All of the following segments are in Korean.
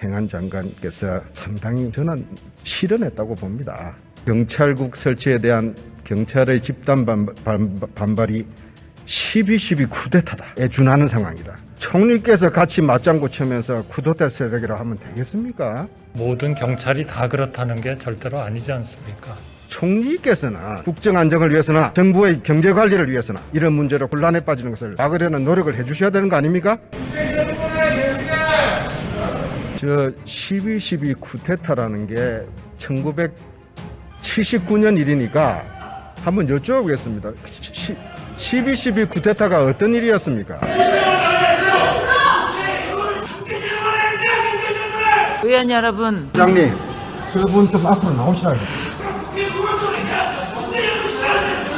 행안 장관께서 상당히 저는 실언했다고 봅니다. 경찰국 설치에 대한 경찰의 집단 반발이 12.12 쿠데타다에 준하는 상황이다. 총리께서 같이 맞장구 치면서 쿠데타 세력이라 하면 되겠습니까? 모든 경찰이 다 그렇다는 게 절대로 아니지 않습니까? 총리께서나 국정 안정을 위해서나 정부의 경제 관리를 위해서나 이런 문제로 혼란에 빠지는 것을 막으려는 노력을 해주셔야 되는 거 아닙니까? 저 12.12 쿠데타라는 게 1979년 일이니까 한번 여쭤보겠습니다. 12.12 쿠데타가 어떤 일이었습니까? 의원 여러분, 부장님, 저분 좀 앞으로 나오시라고.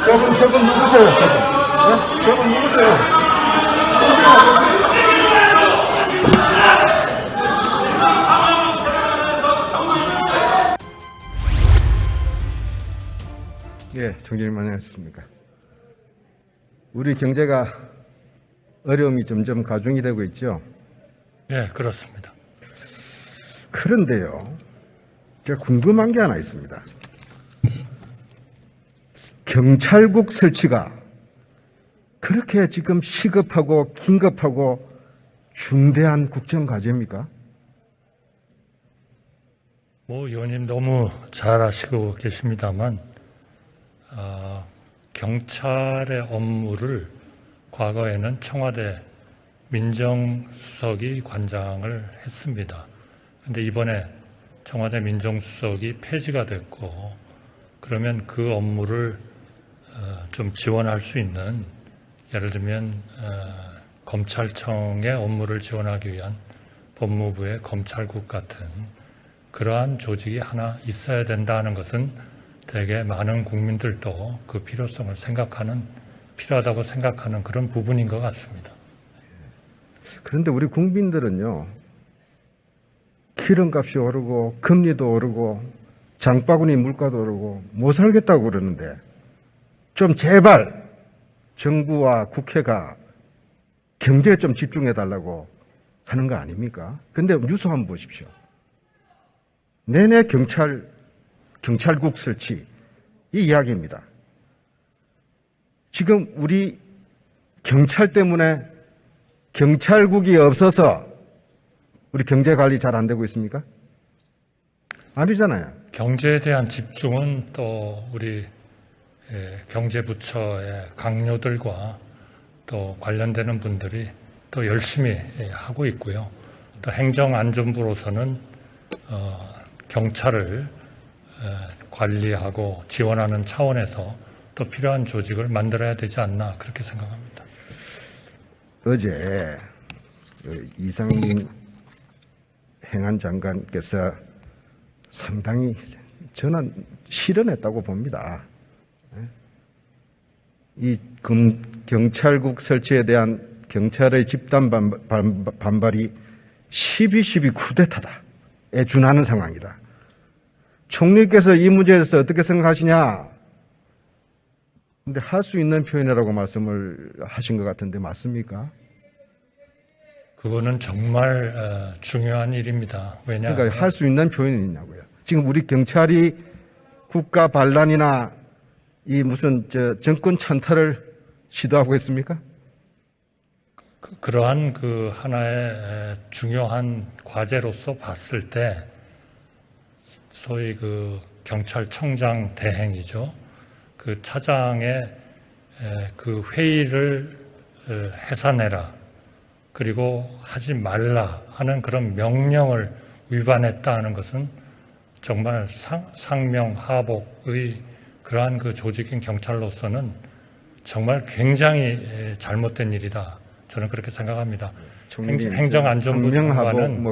저분 누구세요? 저분 누구세요? 예, 총재님 안녕하십니까. 우리 경제가 어려움이 점점 가중이 되고 있죠. 네, 그렇습니다. 그런데요, 제가 궁금한 게 하나 있습니다. 경찰국 설치가 그렇게 지금 시급하고 긴급하고 중대한 국정과제입니까? 의원님 너무 잘 아시고 계십니다만 경찰의 업무를 과거에는 청와대 민정수석이 관장을 했습니다. 그런데 이번에 청와대 민정수석이 폐지가 됐고, 그러면 그 업무를 좀 지원할 수 있는, 예를 들면 검찰청의 업무를 지원하기 위한 법무부의 검찰국 같은 그러한 조직이 하나 있어야 된다는 것은 되게 많은 국민들도 그 필요성을 필요하다고 생각하는 그런 부분인 것 같습니다. 그런데 우리 국민들은요, 기름값이 오르고 금리도 오르고 장바구니 물가도 오르고 못 살겠다고 그러는데 좀 제발 정부와 국회가 경제에 좀 집중해 달라고 하는 거 아닙니까? 근데 뉴스 한번 보십시오. 내내 경찰국 설치 이 이야기입니다. 지금 우리 경찰 때문에 경찰국이 없어서 우리 경제 관리 잘 안 되고 있습니까? 아니잖아요. 경제에 대한 집중은 또 우리 경제부처의 강요들과 또 관련되는 분들이 또 열심히 하고 있고요. 또 행정안전부로서는 경찰을 관리하고 지원하는 차원에서 또 필요한 조직을 만들어야 되지 않나 그렇게 생각합니다. 어제 이상민 행안 장관께서 상당히 저는 실언했다고 봅니다. 이 경찰국 설치에 대한 경찰의 집단 반발이 12.12 쿠데타다에 준하는 상황이다. 총리께서 이 문제에 대해서 어떻게 생각하시냐? 근데 할 수 있는 표현이라고 말씀을 하신 것 같은데 맞습니까? 그거는 정말 중요한 일입니다. 왜냐? 그러니까 할 수 있는 표현이 있냐고요. 지금 우리 경찰이 국가 반란이나 이 무슨 정권 찬탈을 시도하고 있습니까? 그러한 그 하나의 중요한 과제로서 봤을 때 소위 그 경찰청장 대행이죠. 그 차장의 그 회의를 해산해라, 그리고 하지 말라 하는 그런 명령을 위반했다 하는 것은 정말 상명하복의 그러한 그 조직인 경찰로서는 정말 굉장히 잘못된 일이다. 저는 그렇게 생각합니다. 행정안전부 장관은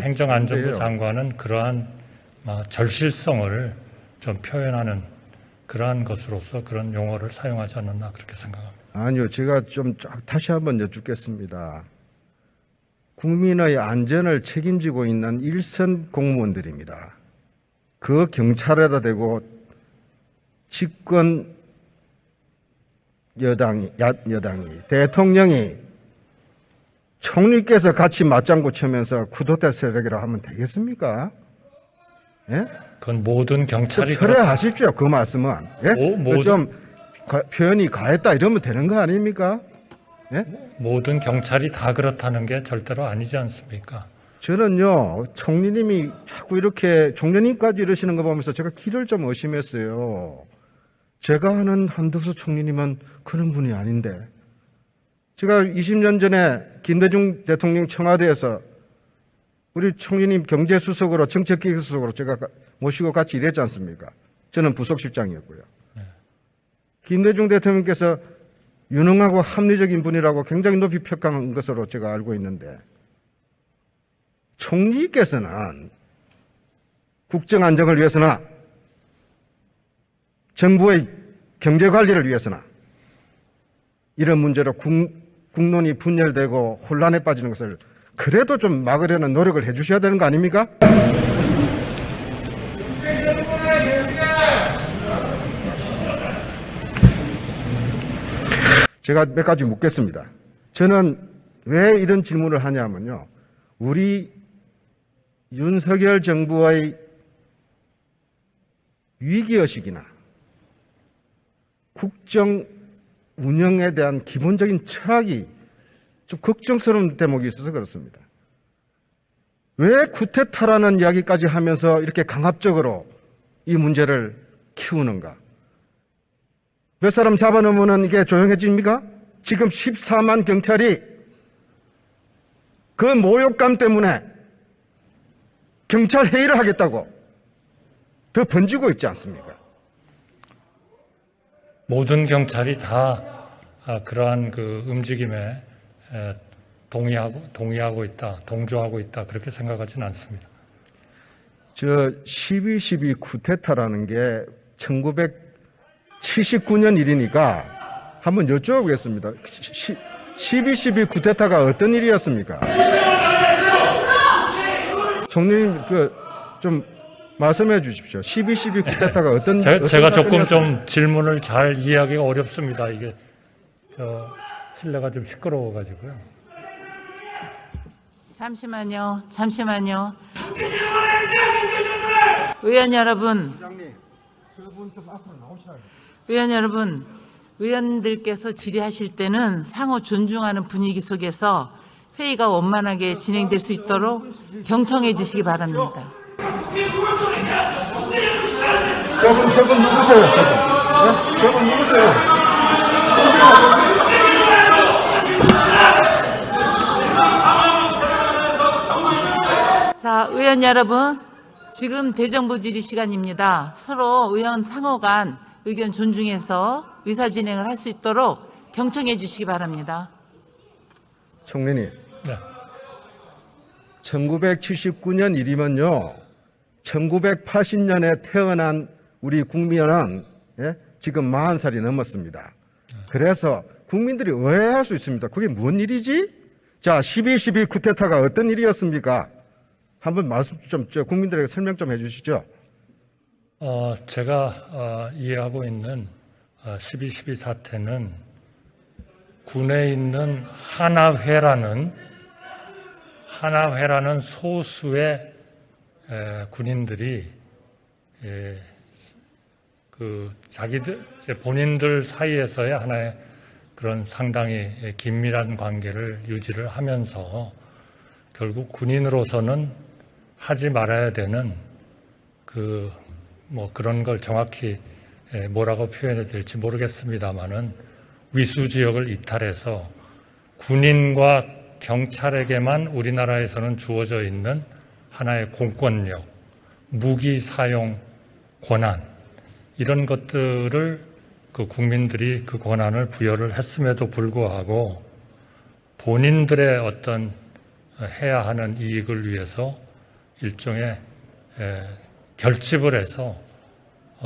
행정안전부 장관은 그러한 절실성을 좀 표현하는 그러한 것으로서 그런 용어를 사용하지 않았나 그렇게 생각합니다. 아니요, 제가 좀 다시 한번 여쭙겠습니다. 국민의 안전을 책임지고 있는 일선 공무원들입니다. 그 경찰에다 대고 집권 여당이 대통령이 총리께서 같이 맞장구 치면서 쿠데타 세력이라 하면 되겠습니까? 예? 그건 모든 경찰이 철회하십시오. 그 말씀은. 예? 좀 표현이 가했다 이러면 되는 거 아닙니까? 예? 모든 경찰이 다 그렇다는 게 절대로 아니지 않습니까? 저는요, 총리님이 자꾸 이렇게 총리님까지 이러시는 거 보면서 제가 길을 좀 의심했어요. 제가 아는 한덕수 총리님은 그런 분이 아닌데. 제가 20년 전에 김대중 대통령 청와대에서 우리 총리님 경제수석으로 정책기획수석으로 제가 모시고 같이 일했지 않습니까? 저는 부속실장이었고요. 김대중 대통령께서 유능하고 합리적인 분이라고 굉장히 높이 평가한 것으로 제가 알고 있는데 총리께서는 국정 안정을 위해서나 정부의 경제 관리를 위해서나 이런 문제로 국론이 분열되고 혼란에 빠지는 것을 그래도 좀 막으려는 노력을 해 주셔야 되는 거 아닙니까? 제가 몇 가지 묻겠습니다. 저는 왜 이런 질문을 하냐면요. 우리 윤석열 정부의 위기의식이나 국정 운영에 대한 기본적인 철학이 좀 걱정스러운 대목이 있어서 그렇습니다. 왜 쿠데타라는 이야기까지 하면서 이렇게 강압적으로 이 문제를 키우는가? 몇 사람 잡아놓으면 이게 조용해집니까? 지금 14만 경찰이 그 모욕감 때문에 경찰 회의를 하겠다고 더 번지고 있지 않습니까? 모든 경찰이 다 그러한 그 움직임에 동의하고 있다, 동조하고 있다 그렇게 생각하지는 않습니다. 저 12.12 쿠데타라는 게 1979년 일이니까 한번 여쭤보겠습니다. 12.12 쿠데타가 어떤 일이었습니까? 총리님 좀 말씀해 주십시오. 12.12 쿠데타가 어떤 제가 조금 사건이었습니까? 좀 질문을 잘 이해하기가 어렵습니다. 이게 실내가 좀 시끄러워가지고요. 잠시만요. 의원 여러분, 의원들께서 질의하실 때는 상호 존중하는 분위기 속에서 회의가 원만하게 진행될 수 있도록 경청해 주시기 바랍니다. 저분 누구세요? 저분 누구세요? 자, 의원 여러분, 지금 대정부 질의 시간입니다. 서로 의원 상호 간 의견 존중해서 의사 진행을 할 수 있도록 경청해 주시기 바랍니다. 총리님, 네. 1979년 일이면요, 1980년에 태어난 우리 국민은 지금 40살이 넘었습니다. 그래서 국민들이 오해할 수 있습니다. 그게 뭔 일이지? 자, 12.12 쿠데타가 어떤 일이었습니까? 한번 말씀 좀 국민들에게 설명 좀 해주시죠. 제가 이해하고 있는 12.12 사태는 군에 있는 하나회라는 소수의 군인들이 본인들 사이에서의 하나의 그런 상당히 긴밀한 관계를 유지를 하면서 결국 군인으로서는 하지 말아야 되는 그런 걸 정확히 뭐라고 표현해야 될지 모르겠습니다만은 위수 지역을 이탈해서 군인과 경찰에게만 우리나라에서는 주어져 있는 하나의 공권력, 무기 사용 권한 이런 것들을 그 국민들이 그 권한을 부여를 했음에도 불구하고 본인들의 어떤 해야 하는 이익을 위해서 일종의 결집을 해서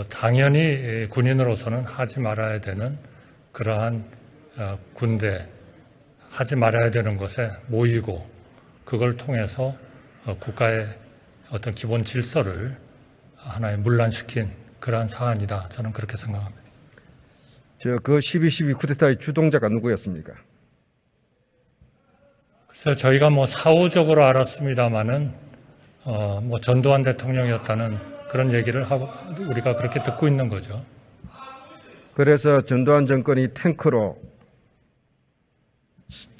당연히 군인으로서는 하지 말아야 되는 그러한 군대 하지 말아야 되는 것에 모이고 그걸 통해서 국가의 어떤 기본 질서를 하나의 문란시킨 그러한 사안이다. 저는 그렇게 생각합니다. 그 12.12 쿠데타의 주동자가 누구였습니까? 그래서 저희가 뭐 사후적으로 알았습니다마는 뭐 전두환 대통령이었다는 그런 얘기를 하고 우리가 그렇게 듣고 있는 거죠. 그래서 전두환 정권이 탱크로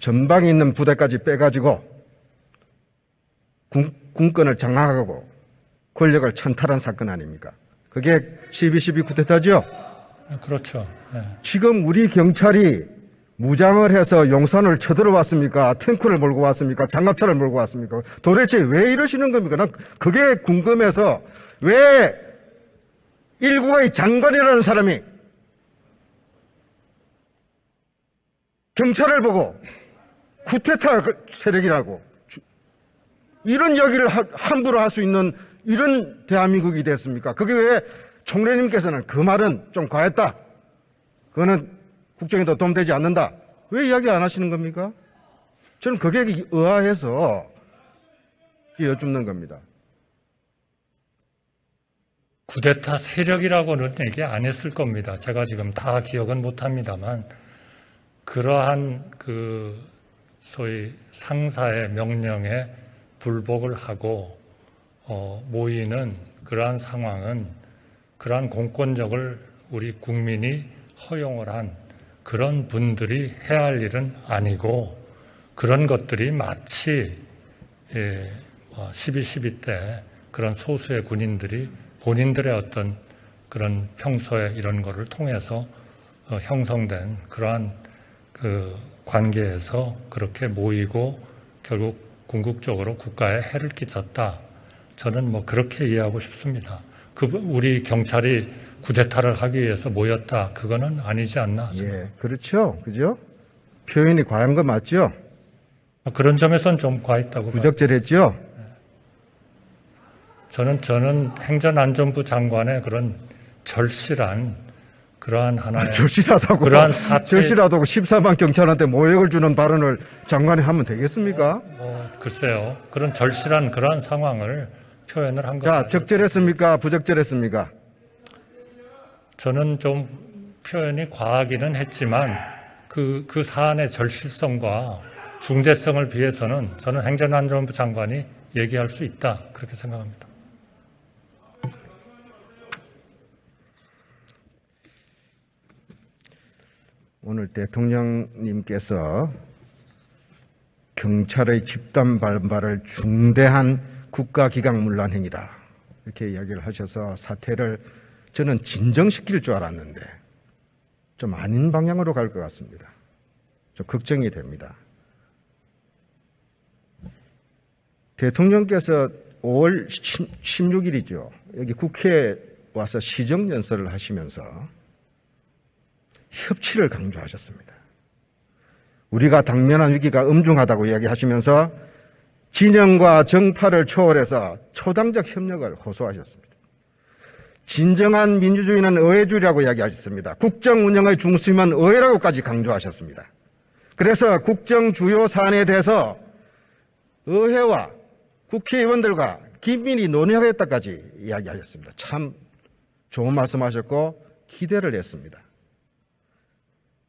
전방에 있는 부대까지 빼가지고 군권을 장악하고 권력을 찬탈한 사건 아닙니까? 그게 12.12 쿠데타죠? 그렇죠. 네. 지금 우리 경찰이 무장을 해서 용산을 쳐들어왔습니까? 탱크를 몰고 왔습니까? 장갑차를 몰고 왔습니까? 도대체 왜 이러시는 겁니까? 난 그게 궁금해서 왜 일국의 장관이라는 사람이 경찰을 보고 쿠데타 세력이라고 이런 이야기를 함부로 할 수 있는 이런 대한민국이 됐습니까? 그게 왜 총리님께서는 그 말은 좀 과했다. 그거는 국정에도 도움되지 않는다. 왜 이야기 안 하시는 겁니까? 저는 그게 의아해서 여쭙는 겁니다. 쿠데타 세력이라고는 얘기 안 했을 겁니다. 제가 지금 다 기억은 못합니다만 그러한 그 소위 상사의 명령에 불복을 하고 모이는 그러한 상황은 그러한 공권력을 우리 국민이 허용을 한 그런 분들이 해야 할 일은 아니고 그런 것들이 마치 12.12 때 그런 소수의 군인들이 본인들의 어떤 그런 평소에 이런 거를 통해서 형성된 그러한 그 관계에서 그렇게 모이고 결국 궁극적으로 국가에 해를 끼쳤다. 저는 뭐 그렇게 이해하고 싶습니다. 우리 경찰이 쿠데타를 하기 위해서 모였다. 그거는 아니지 않나. 예, 그렇죠. 그죠? 표현이 과한 거 맞죠? 그런 점에서는 좀 과했다고. 부적절했죠? 저는 행정안전부 장관의 그런 절실한 그러한 하나의 절실하다고 그러한 사태 절실하다고 14만 경찰한테 모욕을 주는 발언을 장관이 하면 되겠습니까? 글쎄요. 그런 절실한 그러한 상황을 표현을 한 자, 것. 적절했습니까? 부적절했습니까? 저는 좀 표현이 과하기는 했지만 그 사안의 절실성과 중대성을 비해서는 저는 행정안전부 장관이 얘기할 수 있다. 그렇게 생각합니다. 오늘 대통령님께서 경찰의 집단 반발을 중대한 국가기강문란 행위다 이렇게 이야기를 하셔서 사태를 저는 진정시킬 줄 알았는데 좀 아닌 방향으로 갈 것 같습니다. 좀 걱정이 됩니다. 대통령께서 5월 16일이죠. 여기 국회에 와서 시정연설을 하시면서 협치를 강조하셨습니다. 우리가 당면한 위기가 엄중하다고 이야기하시면서 진영과 정파를 초월해서 초당적 협력을 호소하셨습니다. 진정한 민주주의는 의회주의라고 이야기하셨습니다. 국정 운영의 중심은 의회라고까지 강조하셨습니다. 그래서 국정 주요 사안에 대해서 의회와 국회의원들과 긴밀히 논의하겠다까지 이야기하셨습니다. 참 좋은 말씀하셨고 기대를 했습니다.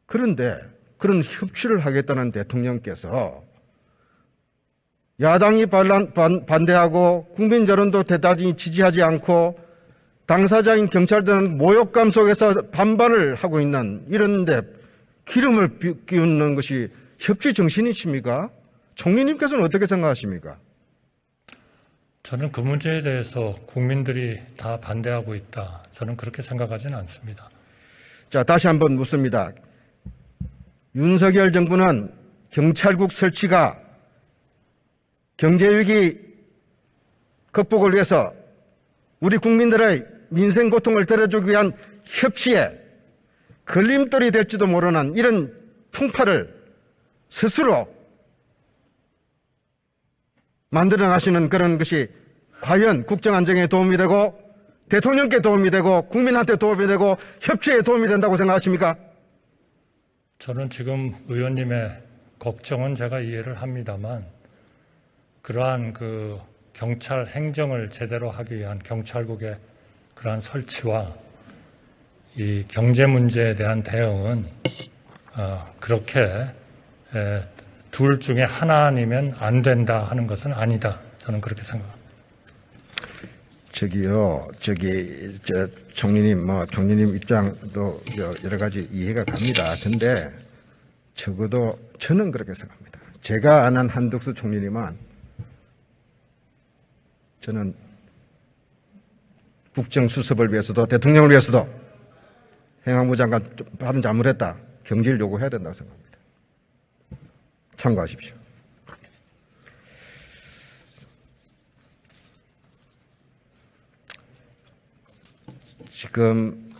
그런데 그런 협치를 하겠다는 대통령께서 야당이 반대하고 국민 여론도 대단히 지지하지 않고 당사자인 경찰들은 모욕감 속에서 반발을 하고 있는 이런데 기름을 끼우는 것이 협치 정신이십니까? 총리님께서는 어떻게 생각하십니까? 저는 그 문제에 대해서 국민들이 다 반대하고 있다. 저는 그렇게 생각하지는 않습니다. 자, 다시 한번 묻습니다. 윤석열 정부는 경찰국 설치가 경제위기 극복을 위해서 우리 국민들의 민생 고통을 덜어주기 위한 협치에 걸림돌이 될지도 모르는 이런 풍파를 스스로 만들어 가시는 그런 것이 과연 국정안정에 도움이 되고 대통령께 도움이 되고 국민한테 도움이 되고 협치에 도움이 된다고 생각하십니까? 저는 지금 의원님의 걱정은 제가 이해를 합니다만 그러한 그 경찰 행정을 제대로 하기 위한 경찰국의 그러한 설치와 이 경제 문제에 대한 대응은 그렇게 둘 중에 하나 아니면 안 된다 하는 것은 아니다. 저는 그렇게 생각합니다. 총리님, 총리님 입장도 여러 가지 이해가 갑니다. 근데 적어도 저는 그렇게 생각합니다. 제가 아는 한덕수 총리님은 저는 국정수습을 위해서도 대통령을 위해서도 행안부 장관 발언 잘못했다. 경질 요구해야 된다고 생각합니다. 참고하십시오. 지금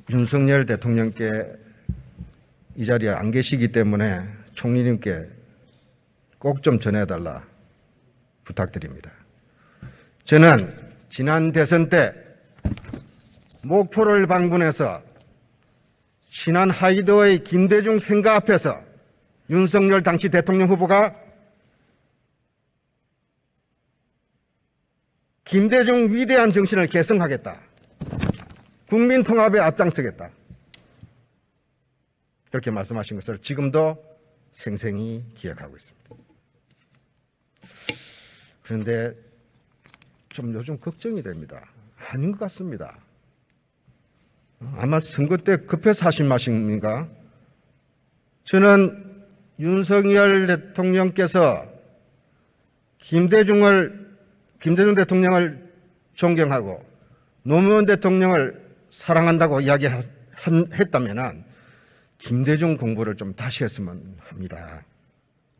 윤석열 대통령께 이 자리에 안 계시기 때문에 총리님께 꼭 좀 전해달라 부탁드립니다. 저는 지난 대선 때 목포를 방문해서 신안 하이드의 김대중 생가 앞에서 윤석열 당시 대통령 후보가 김대중 위대한 정신을 계승하겠다. 국민 통합에 앞장서겠다. 그렇게 말씀하신 것을 지금도 생생히 기억하고 있습니다. 그런데 좀 요즘 걱정이 됩니다. 아닌 것 같습니다. 아마 선거 때 급해서 하신 말씀인가? 저는 윤석열 대통령께서 김대중 대통령을 존경하고 노무현 대통령을 사랑한다고 이야기했다면 김대중 공부를 좀 다시 했으면 합니다.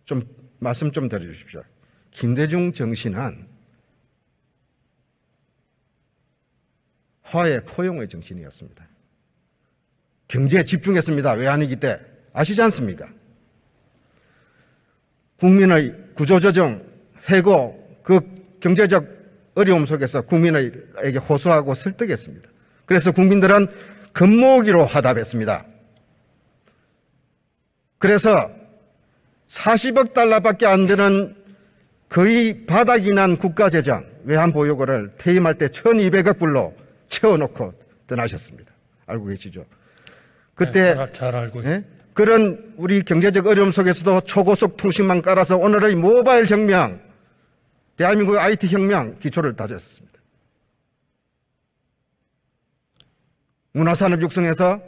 좀 말씀 좀 드려주십시오. 김대중 정신은 화해 포용의 정신이었습니다. 경제에 집중했습니다. 외환위기 때 아시지 않습니까? 국민의 구조조정, 해고, 그 경제적 어려움 속에서 국민에게 호소하고 설득했습니다. 그래서 국민들은 금모으기로 화답했습니다. 그래서 40억 달러밖에 안 되는 거의 바닥이 난 국가재정, 외환보유고를 퇴임할 때 1200억 불로 채워놓고 떠나셨습니다. 알고 계시죠? 그때 네, 잘 알고 있습니다. 그런 우리 경제적 어려움 속에서도 초고속 통신망 깔아서 오늘의 모바일 혁명, 대한민국의 IT 혁명 기초를 다졌습니다. 문화산업 육성해서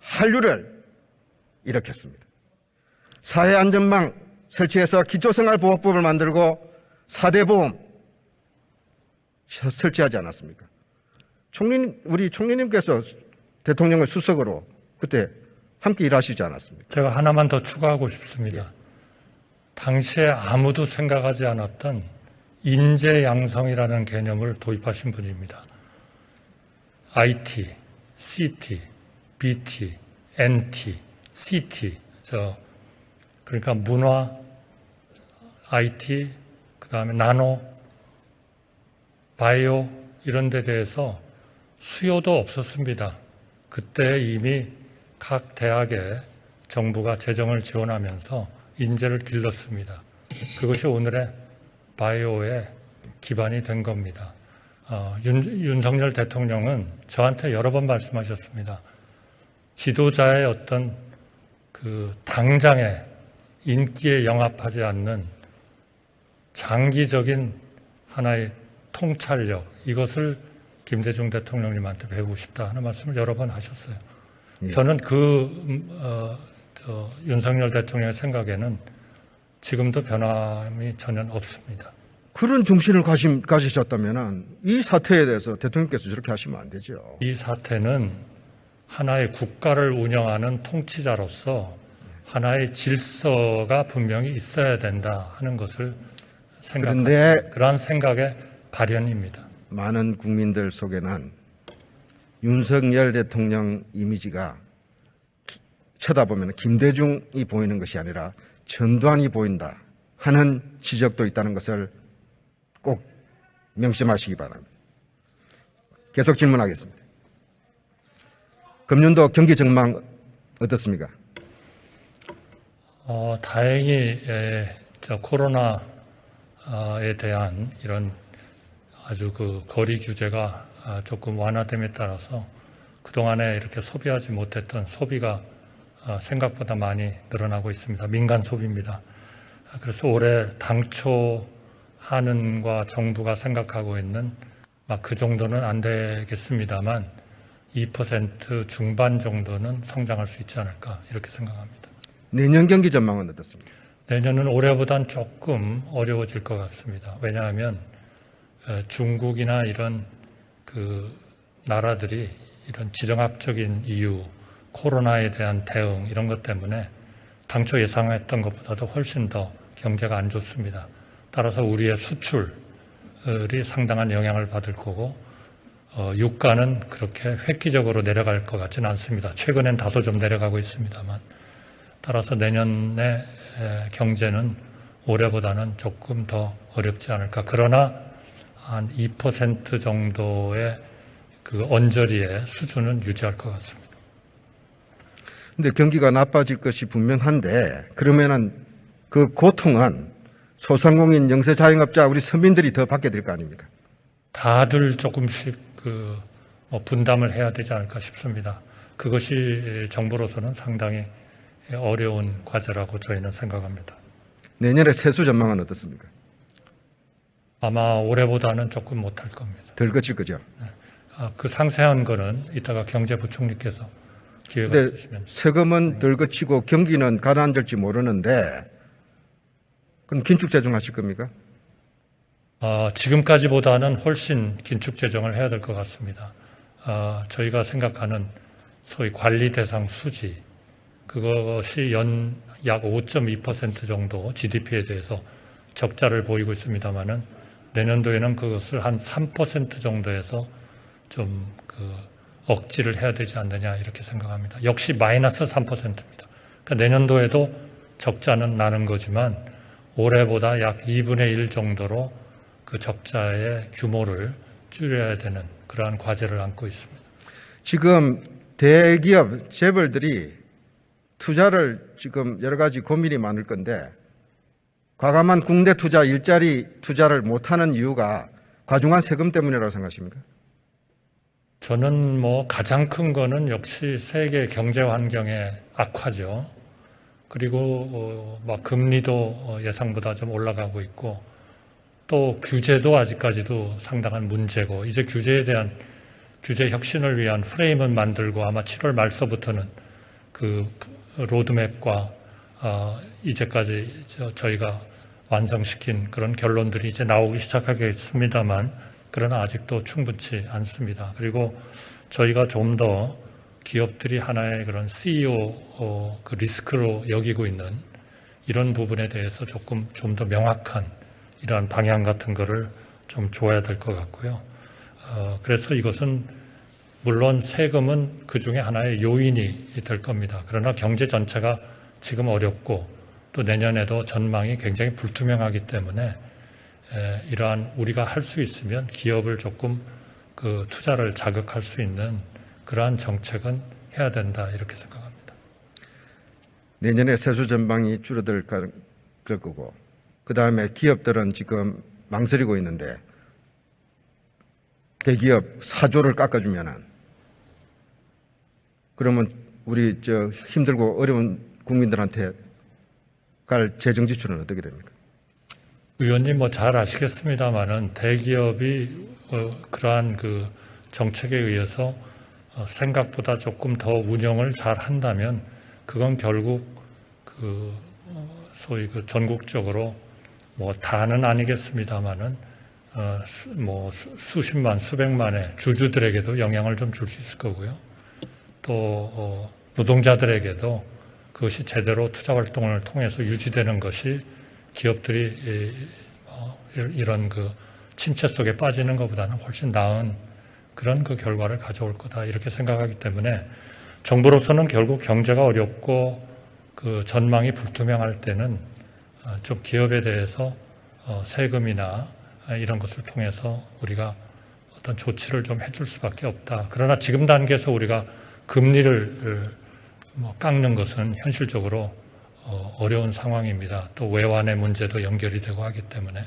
한류를 일으켰습니다. 사회안전망 설치해서 기초생활보호법을 만들고 4대 보험 설치하지 않았습니까? 우리 총리님께서 대통령을 수석으로 그때 함께 일하시지 않았습니까? 제가 하나만 더 추가하고 싶습니다. 당시에 아무도 생각하지 않았던 인재 양성이라는 개념을 도입하신 분입니다. IT, CT, BT, NT, CT, 그러니까 문화, IT, 그다음에 나노, 바이오 이런 데 대해서 수요도 없었습니다. 그때 이미 각 대학에 정부가 재정을 지원하면서 인재를 길렀습니다. 그것이 오늘의 바이오의 기반이 된 겁니다. 윤석열 대통령은 저한테 여러 번 말씀하셨습니다. 지도자의 어떤 그 당장의 인기에 영합하지 않는 장기적인 하나의 통찰력, 이것을 김대중 대통령님한테 배우고 싶다 하는 말씀을 여러 번 하셨어요. 예. 저는 윤석열 대통령의 생각에는 지금도 변함이 전혀 없습니다. 그런 정신을 가지셨다면 이 사태에 대해서 대통령께서 저렇게 하시면 안 되죠. 이 사태는 하나의 국가를 운영하는 통치자로서 하나의 질서가 분명히 있어야 된다 하는 것을 생각합니다. 그러한 생각의 발현입니다. 많은 국민들 속에는 윤석열 대통령 이미지가 쳐다보면 김대중이 보이는 것이 아니라 전두환이 보인다 하는 지적도 있다는 것을 꼭 명심하시기 바랍니다. 계속 질문하겠습니다. 금년도 경기 전망 어떻습니까? 다행히 코로나에 대한 이런 아주 그 거리 규제가 조금 완화됨에 따라서 그동안에 이렇게 소비하지 못했던 소비가 생각보다 많이 늘어나고 있습니다. 민간 소비입니다. 그래서 올해 당초 한은과 정부가 생각하고 있는 막 그 정도는 안 되겠습니다만 2% 중반 정도는 성장할 수 있지 않을까 이렇게 생각합니다. 내년 경기 전망은 어떻습니까? 내년은 올해보단 조금 어려워질 것 같습니다. 왜냐하면 중국이나 이런 그 나라들이 이런 지정학적인 이유, 코로나에 대한 대응 이런 것 때문에 당초 예상했던 것보다도 훨씬 더 경제가 안 좋습니다. 따라서 우리의 수출이 상당한 영향을 받을 거고 유가는 그렇게 획기적으로 내려갈 것 같지는 않습니다. 최근엔 다소 좀 내려가고 있습니다만 따라서 내년의 경제는 올해보다는 조금 더 어렵지 않을까. 그러나 한 2% 정도의 그 언저리의 수준은 유지할 것 같습니다. 근데 경기가 나빠질 것이 분명한데 그러면은 그 고통은 소상공인, 영세자영업자, 우리 서민들이 더 받게 될 거 아닙니까? 다들 조금씩 분담을 해야 되지 않을까 싶습니다. 그것이 정부로서는 상당히 어려운 과제라고 저희는 생각합니다. 내년에 세수 전망은 어떻습니까? 아마 올해보다는 조금 못할 겁니다. 덜 거칠 거죠. 그 상세한 거는 이따가 경제부총리께서 기회가 근데 있으시면. 세금은 덜 거치고 경기는 가라앉을지 모르는데 그럼 긴축 재정하실 겁니까? 지금까지보다는 훨씬 긴축 재정을 해야 될 것 같습니다. 저희가 생각하는 소위 관리 대상 수지, 그것이 연 약 5.2% 정도 GDP에 대해서 적자를 보이고 있습니다만은 내년도에는 그것을 한 3% 정도에서 좀 억지를 해야 되지 않느냐 이렇게 생각합니다. 역시 마이너스 3%입니다. 그러니까 내년도에도 적자는 나는 거지만 올해보다 약 2분의 1 정도로 그 적자의 규모를 줄여야 되는 그러한 과제를 안고 있습니다. 지금 대기업, 재벌들이 투자를 지금 여러 가지 고민이 많을 건데 과감한 국내 투자, 일자리 투자를 못하는 이유가 과중한 세금 때문이라고 생각하십니까? 저는 가장 큰 거는 역시 세계 경제 환경의 악화죠. 그리고 금리도 예상보다 좀 올라가고 있고 또 규제도 아직까지도 상당한 문제고 이제 규제에 대한 규제 혁신을 위한 프레임을 만들고 아마 7월 말서부터는 그 로드맵과 이제까지 저희가 완성시킨 그런 결론들이 이제 나오기 시작하겠습니다만 그러나 아직도 충분치 않습니다. 그리고 저희가 좀 더 기업들이 하나의 그런 CEO 그 리스크로 여기고 있는 이런 부분에 대해서 좀 더 명확한 이러한 방향 같은 거를 좀 줘야 될 것 같고요. 그래서 이것은 물론 세금은 그 중에 하나의 요인이 될 겁니다. 그러나 경제 전체가 지금 어렵고 또 내년에도 전망이 굉장히 불투명하기 때문에 이러한 우리가 할 수 있으면 기업을 조금 그 투자를 자극할 수 있는 그러한 정책은 해야 된다 이렇게 생각합니다. 내년에 세수 전망이 줄어들 거고 그 다음에 기업들은 지금 망설이고 있는데 대기업 4조를 깎아주면은 그러면 우리 힘들고 어려운 국민들한테 갈 재정 지출은 어떻게 됩니까? 의원님 잘 아시겠습니다만은 대기업이 그러한 그 정책에 의해서 생각보다 조금 더 운영을 잘 한다면 그건 결국 소위 전국적으로 다는 아니겠습니다만은 수십만 수백만의 주주들에게도 영향을 좀 줄 수 있을 거고요. 또 노동자들에게도 그것이 제대로 투자 활동을 통해서 유지되는 것이 기업들이 이런 그 침체 속에 빠지는 것보다는 훨씬 나은 그런 그 결과를 가져올 거다 이렇게 생각하기 때문에 정부로서는 결국 경제가 어렵고 그 전망이 불투명할 때는 좀 기업에 대해서 세금이나 이런 것을 통해서 우리가 어떤 조치를 좀 해줄 수밖에 없다. 그러나 지금 단계에서 우리가 금리를 깎는 것은 현실적으로 어려운 상황입니다. 또 외환의 문제도 연결이 되고 하기 때문에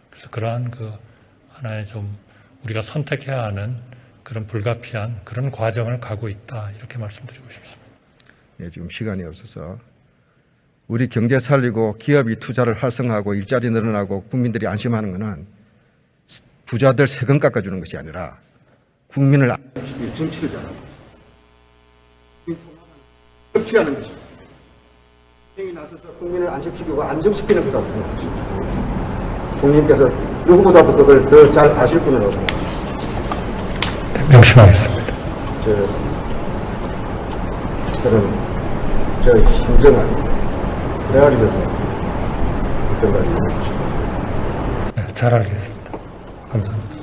그래서 그러한 그 하나의 좀 우리가 선택해야 하는 그런 불가피한 그런 과정을 가고 있다 이렇게 말씀드리고 싶습니다. 지금 시간이 없어서 우리 경제 살리고 기업이 투자를 활성화하고 일자리 늘어나고 국민들이 안심하는 것은 부자들 세금 깎아주는 것이 아니라 국민을 정치를 잘하고 협치하는 것입니다. 행이 나서서 국민을 안심시키고 안정시키는 거라고 생각합니다. 총리님께서 누구보다도 그걸 더 잘 아실 분이라고 생각합니다. 명심하겠습니다. 저는 심정한 헤아리면서 그런 걸 네, 잘 알겠습니다. 감사합니다.